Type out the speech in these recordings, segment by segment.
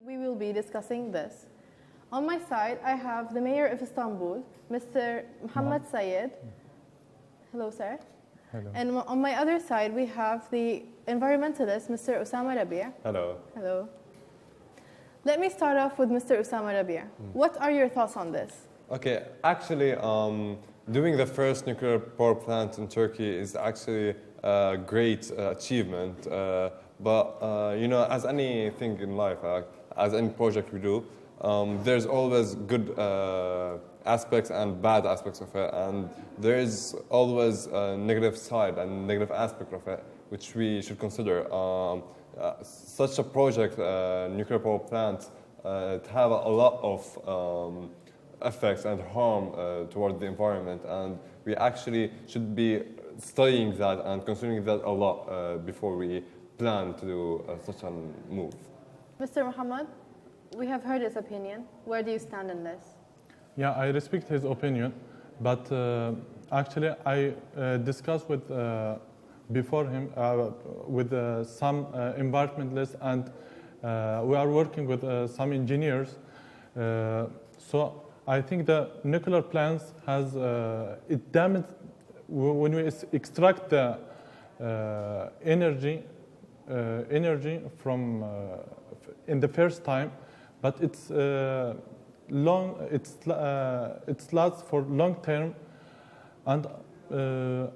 We will be discussing this. On my side, I have the Mayor of Istanbul, Mr. Mohammed Sayed. Hello, sir. Hello. And on my other side, we have the environmentalist, Mr. Osama Rabia. Hello. Hello. Let me start off with Mr. Osama Rabia. What are your thoughts on this? Okay, actually, doing the first nuclear power plant in Turkey is actually a great achievement. But you know, as anything in life, as any project we do, there's always good aspects and bad aspects of it, and there is always a negative side and negative aspect of it, which we should consider. Such a project, nuclear power plant, have a lot of effects and harm toward the environment, and we actually should be studying that and considering that a lot before we plan to do such a move. Mr. Mohammed, we have heard his opinion. Where do you stand in this? Yeah, I respect his opinion, but actually I discussed with before him with some environmentalists, and we are working with some engineers. So I think the nuclear plants has it damaged when we extract the energy from in the first time, but it's long. It's lasts for long term, and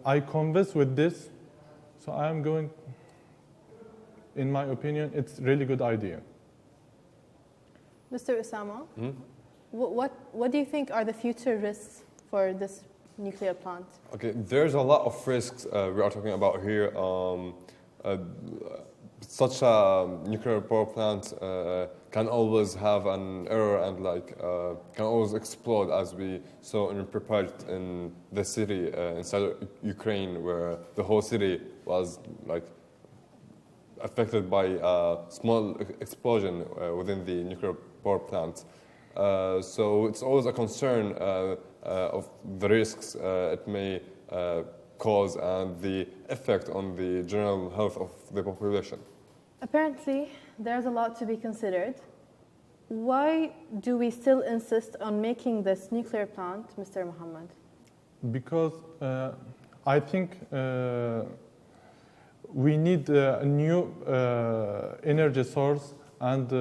I convinced with this. So I am going. In my opinion, it's really good idea. Mr. Osama, what do you think are the future risks for this nuclear plant? Okay, there's a lot of risks we are talking about here. Such a nuclear power plant can always have an error and can always explode, as we saw in Pripyat in the city inside Ukraine, where the whole city was affected by a small explosion within the nuclear power plant. So it's always a concern of the risks it may cause and the effect on the general health of the population. Apparently, there's a lot to be considered. Why do we still insist on making this nuclear plant, Mr. Mohammed? Because I think we need a new energy source, and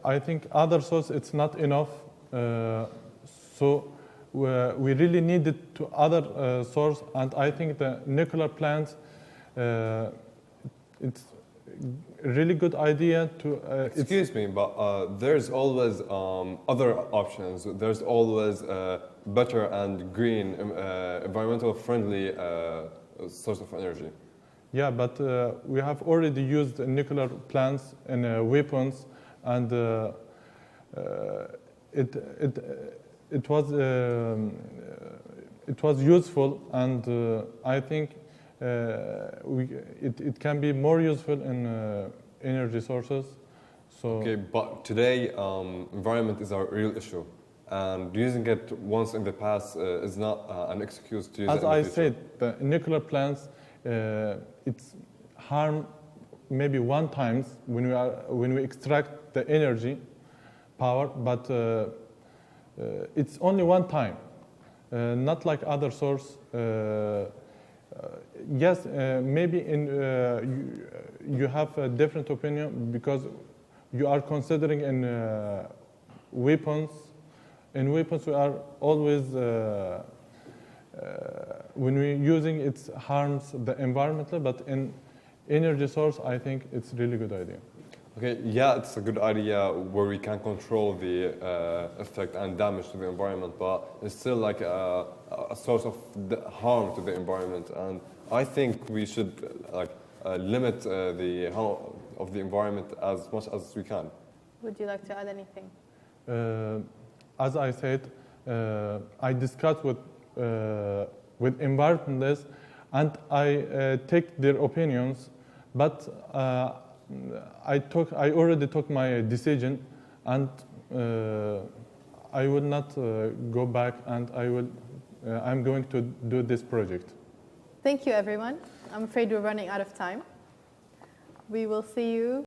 I think other source it's not enough. So we really need it to other source, and I think the nuclear plant it's a really good idea to. Excuse me, but there's always other options. There's always better and green, environmental friendly source of energy. Yeah, but we have already used nuclear plants in weapons, and it was useful, and I think it can be more useful in energy sources. So okay, but today environment is a real issue, and using it once in the past is not an excuse to use it in the as I future. said, the nuclear plants it's harm maybe one time when we extract the energy power, but it's only one time, not like other source. Yes, maybe you have a different opinion because you are considering in weapons. In weapons, we are always when we're using it harms the environment, but in energy source, I think it's a really good idea. Okay, yeah, it's a good idea where we can control the effect and damage to the environment, but it's still like a source of harm to the environment, and I think we should limit the harm of the environment as much as we can. Would you like to add anything? As I said, I discussed with environmentalists, and I take their opinions, but I already took my decision, and I will not go back, and I'm going to do this project. Thank you, everyone. I'm afraid we're running out of time. We will see you